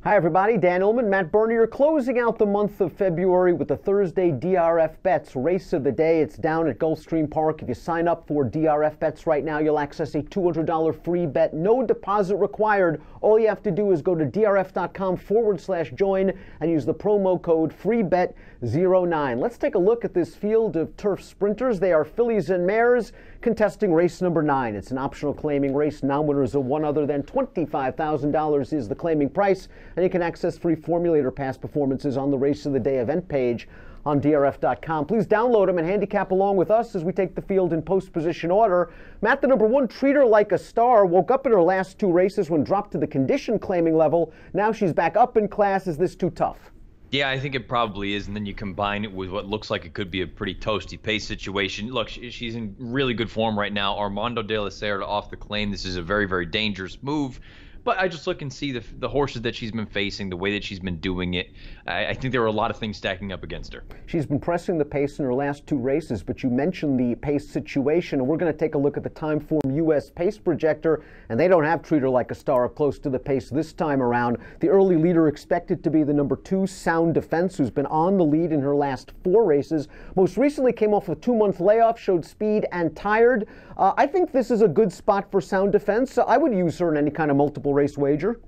Hi everybody, Dan Illman, Matt Bernier, closing out the month of February with the Thursday DRF Bets Race of the Day. It's down at Gulfstream Park. If you sign up for DRF Bets right now, you'll access a $200 free bet. No deposit required. All you have to do is go to drf.com/join and use the promo code FREEBET09. Let's take a look at this field of turf sprinters. They are fillies and mares contesting race number 9. It's an optional claiming race. Non-winners of one other than $25,000 is the claiming price. And you can access free formulator past performances on the Race of the Day event page on drf.com. Please download them and handicap along with us as we take the field in post-position order. Matt, the number 1, Treat Her Like a Star, woke up in her last 2 races when dropped to the condition claiming level. Now she's back up in class. Is this too tough? Yeah, I think it probably is, and then you combine it with what looks like it could be a pretty toasty pace situation. Look, she's in really good form right now. Armando de la Cerda off the claim. This is a very, very dangerous move. But I just look and see the horses that she's been facing, the way that she's been doing it. I think there are a lot of things stacking up against her. She's been pressing the pace in her last 2 races, but you mentioned the pace situation, and we're going to take a look at the Timeform U.S. pace projector, and they don't have Treat Her Like a Star close to the pace this time around. The early leader expected to be the number 2, Sound Defense, who's been on the lead in her last 4 races. Most recently came off a 2-month layoff, showed speed and tired. I think this is a good spot for Sound Defense. I would use her in any kind of multiple race wager.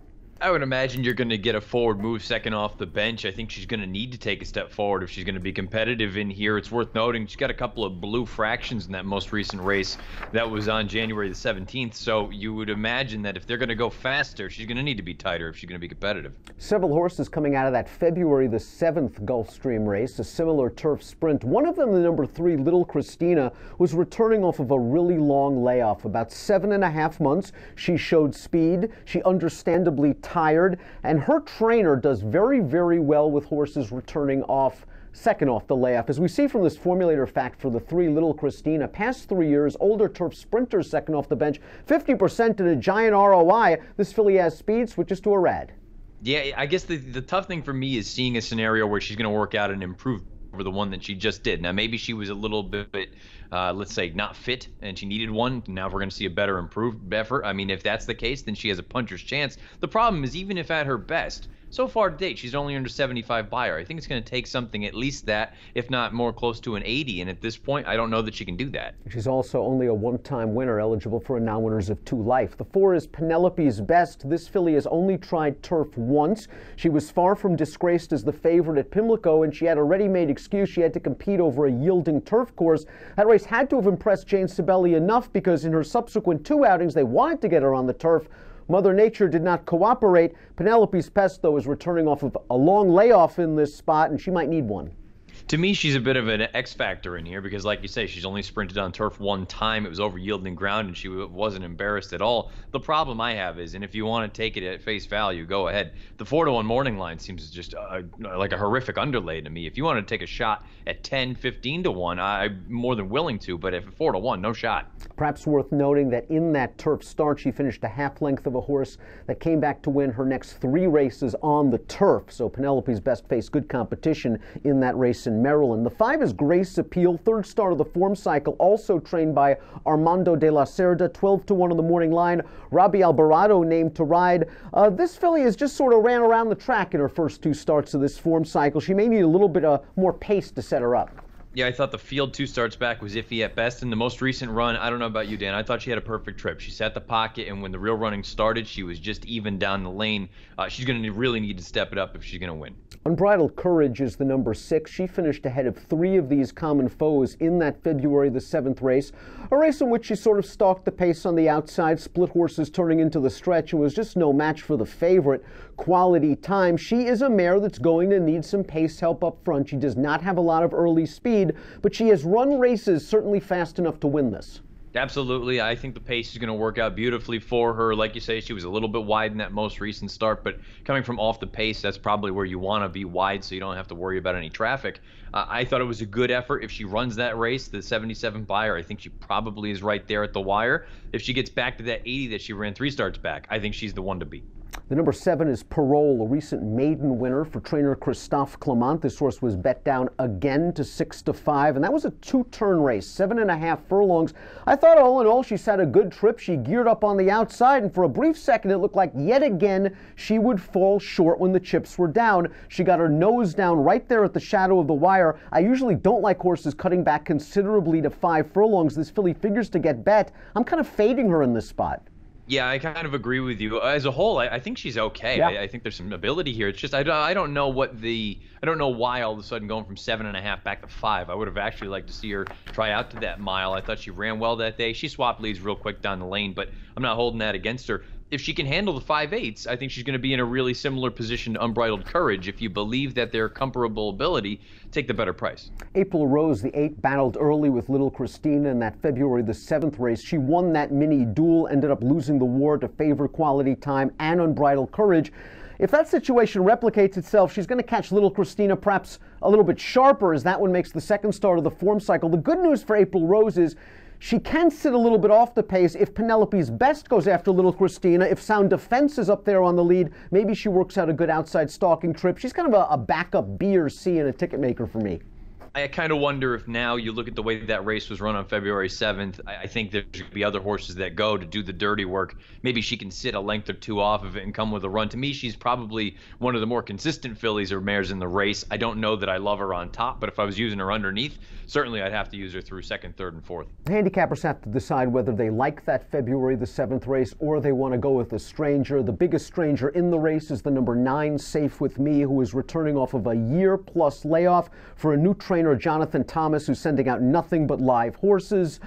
I would imagine you're going to get a forward move second off the bench. I think she's going to need to take a step forward if she's going to be competitive in here. It's worth noting she's got a couple of blue fractions in that most recent race that was on January the 17th. So you would imagine that if they're going to go faster, she's going to need to be tighter if she's going to be competitive. Several horses coming out of that February the 7th Gulfstream race, a similar turf sprint. One of them, the number 3, Little Christina, was returning off of a really long layoff, about 7.5 months. She showed speed. She understandably tired, and her trainer does very, very well with horses returning off second off the layoff. As we see from this formulator fact for the 3, Little Christina, past 3 years, older turf sprinters second off the bench, 50% and a giant ROI. This filly has speed, switches to a rad. Yeah, I guess the tough thing for me is seeing a scenario where she's going to work out and improve over the one that she just did. Now, maybe she was a little bit, let's say, not fit, and she needed one. Now we're going to see a better improved effort. I mean, if that's the case, then she has a puncher's chance. The problem is, even if at her best, so far to date, she's only under 75 buyer. I think it's going to take something at least that, if not more close to an 80. And at this point, I don't know that she can do that. She's also only a 1-time winner, eligible for a non-winners of 2 life. The 4 is Penelope's Best. This filly has only tried turf once. She was far from disgraced as the favorite at Pimlico, and she had a ready-made excuse. She had to compete over a yielding turf course. That race had to have impressed Jane Sibeli enough because in her subsequent 2 outings, they wanted to get her on the turf. Mother Nature did not cooperate. Penelope's Best, though, is returning off of a long layoff in this spot, and she might need one. To me, she's a bit of an X factor in here because, like you say, she's only sprinted on turf 1 time. It was over yielding ground, and she wasn't embarrassed at all. The problem I have is, and if you want to take it at face value, go ahead. The 4-to-1 morning line seems just like a horrific underlay to me. If you want to take a shot at 10, 15-to-1, I'm more than willing to, but if 4-to-1, no shot. Perhaps worth noting that in that turf start, she finished a half length of a horse that came back to win her next 3 races on the turf. So Penelope's Best faced good competition in that race in Maryland. The 5 is Grace Appeal, 3rd start of the form cycle, also trained by Armando de la Cerda, 12-to-1 on the morning line. Robbie Alvarado named to ride. This filly has just sort of ran around the track in her first 2 starts of this form cycle. She may need a little bit more pace to set her up. Yeah, I thought the field 2 starts back was iffy at best. In the most recent run, I don't know about you, Dan, I thought she had a perfect trip. She sat the pocket, and when the real running started, she was just even down the lane. She's going to really need to step it up if she's going to win. Unbridled Courage is the number 6. She finished ahead of 3 of these common foes in that February the 7th race, a race in which she sort of stalked the pace on the outside, split horses turning into the stretch, and was just no match for the favorite. Quality Time. She is a mare that's going to need some pace help up front. She does not have a lot of early speed, but she has run races certainly fast enough to win this. Absolutely. I think the pace is going to work out beautifully for her. Like you say, she was a little bit wide in that most recent start, but coming from off the pace, that's probably where you want to be wide so you don't have to worry about any traffic. I thought it was a good effort. If she runs that race, the 77 buyer, I think she probably is right there at the wire. If she gets back to that 80 that she ran 3 starts back, I think she's the one to beat. The number 7 is Parole, a recent maiden winner for trainer Christophe Clement. This horse was bet down again to 6-5, and that was a 2-turn race, 7.5 furlongs. I thought all in all she's had a good trip. She geared up on the outside, and for a brief second it looked like yet again she would fall short when the chips were down. She got her nose down right there at the shadow of the wire. I usually don't like horses cutting back considerably to 5 furlongs. This filly figures to get bet. I'm kind of fading her in this spot. Yeah, I kind of agree with you. As a whole, I think she's okay. Yeah. I think there's some ability here. It's just I don't know I don't know why all of a sudden going from 7.5 back to 5. I would have actually liked to see her try out to that mile. I thought she ran well that day. She swapped leads real quick down the lane, but I'm not holding that against her. If she can handle the 5/8, I think she's going to be in a really similar position to Unbridled Courage. If you believe that they're comparable ability, take the better price. April Rose, the 8, battled early with Little Christina in that February the 7th race. She won that mini duel, ended up losing the war to Favor Quality Time and Unbridled Courage. If that situation replicates itself, she's going to catch Little Christina perhaps a little bit sharper as that one makes the second start of the form cycle. The good news for April Rose is she can sit a little bit off the pace if Penelope's Best goes after Little Christina. If Sound Defense is up there on the lead, maybe she works out a good outside stalking trip. She's kind of a backup B or C and a ticket maker for me. I kind of wonder if now you look at the way that race was run on February 7th, I think there's going to be other horses that go to do the dirty work. Maybe she can sit a length or two off of it and come with a run. To me, she's probably one of the more consistent fillies or mares in the race. I don't know that I love her on top, but if I was using her underneath, certainly I'd have to use her through 2nd, 3rd, and 4th. Handicappers have to decide whether they like that February the 7th race or they want to go with a stranger. The biggest stranger in the race is the number 9, Safe With Me, who is returning off of a year-plus layoff for a new trainer, Jonathan Thomas, who's sending out nothing but live horses.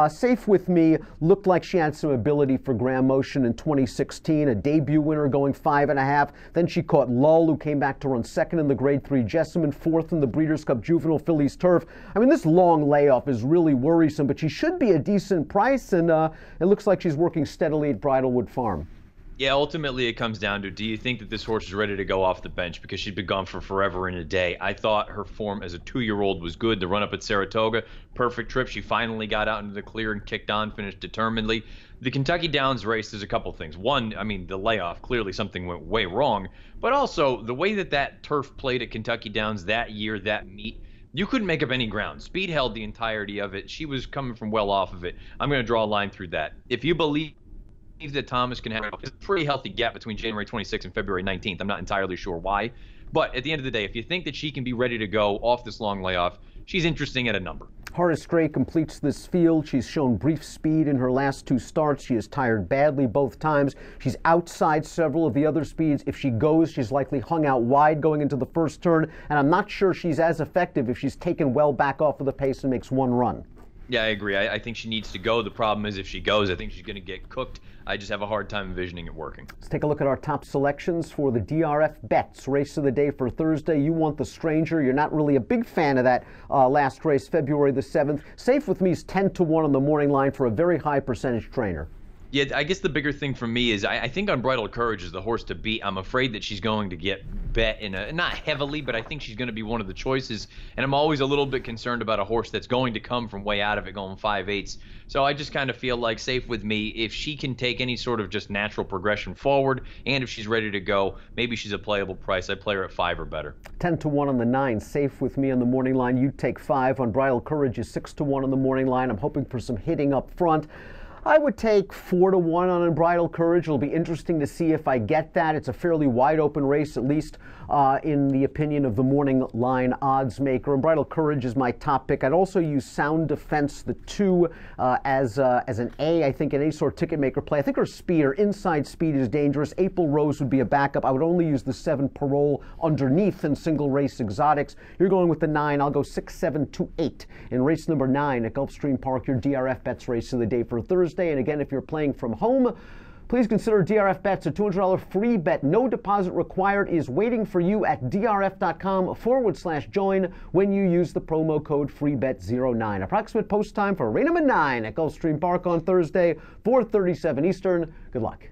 Safe With Me looked like she had some ability for Graham Motion in 2016, a debut winner going 5.5. Then she caught Lull, who came back to run 2nd in the Grade 3 Jessamine, 4th in the Breeders' Cup Juvenile Fillies Turf. I mean, this long layoff is really worrisome, but she should be a decent price, and it looks like she's working steadily at Bridlewood Farm. Yeah, ultimately it comes down to, do you think that this horse is ready to go off the bench because she'd been gone for forever and a day? I thought her form as a 2-year-old was good. The run up at Saratoga, perfect trip. She finally got out into the clear and kicked on, finished determinedly. The Kentucky Downs race, there's a couple things. One, I mean, the layoff, clearly something went way wrong, but also the way that turf played at Kentucky Downs that year, that meet, you couldn't make up any ground. Speed held the entirety of it. She was coming from well off of it. I'm going to draw a line through that. If you believe that Thomas can have a pretty healthy gap between January 26th and February 19th. I'm not entirely sure why. But at the end of the day, if you think that she can be ready to go off this long layoff, she's interesting at a number. Horace Gray completes this field. She's shown brief speed in her last 2 starts. She has tired badly both times. She's outside several of the other speeds. If she goes, she's likely hung out wide going into the first turn. And I'm not sure she's as effective if she's taken well back off of the pace and makes one run. Yeah, I agree. I think she needs to go. The problem is if she goes, I think she's going to get cooked. I just have a hard time envisioning it working. Let's take a look at our top selections for the DRF bets. Race of the day for Thursday. You want the stranger. You're not really a big fan of that last race, February the 7th. Safe With Me is 10-1 on the morning line for a very high percentage trainer. Yeah, I guess the bigger thing for me is I think Unbridled Courage is the horse to beat. I'm afraid that she's going to get bet in not heavily, but I think she's going to be one of the choices. And I'm always a little bit concerned about a horse that's going to come from way out of it going 5/8. So I just kind of feel like Safe With Me, if she can take any sort of just natural progression forward, and if she's ready to go, maybe she's a playable price. I play her at 5 or better. 10-1 on the 9. Safe With Me on the morning line. You take 5. Unbridled Courage is 6-1 on the morning line. I'm hoping for some hitting up front. I would take 4-1 on Unbridled Courage. It'll be interesting to see if I get that. It's a fairly wide open race, at least in the opinion of the morning line odds maker. Unbridled Courage is my top pick. I'd also use Sound Defense, the 2, as an A, I think, in any sort of ticket maker play. I think her speed, her inside speed is dangerous. April Rose would be a backup. I would only use the 7 Parole underneath in single race exotics. You're going with the 9. I'll go 6, 7, 2, 8 in race number 9 at Gulfstream Park, your DRF bets race of the day for Thursday. And again, if you're playing from home, please consider DRF Bets. A $200 free bet, no deposit required, is waiting for you at drf.com/join when you use the promo code FREEBET09. Approximate post time for race number 9 at Gulfstream Park on Thursday, 4:37 Eastern. Good luck.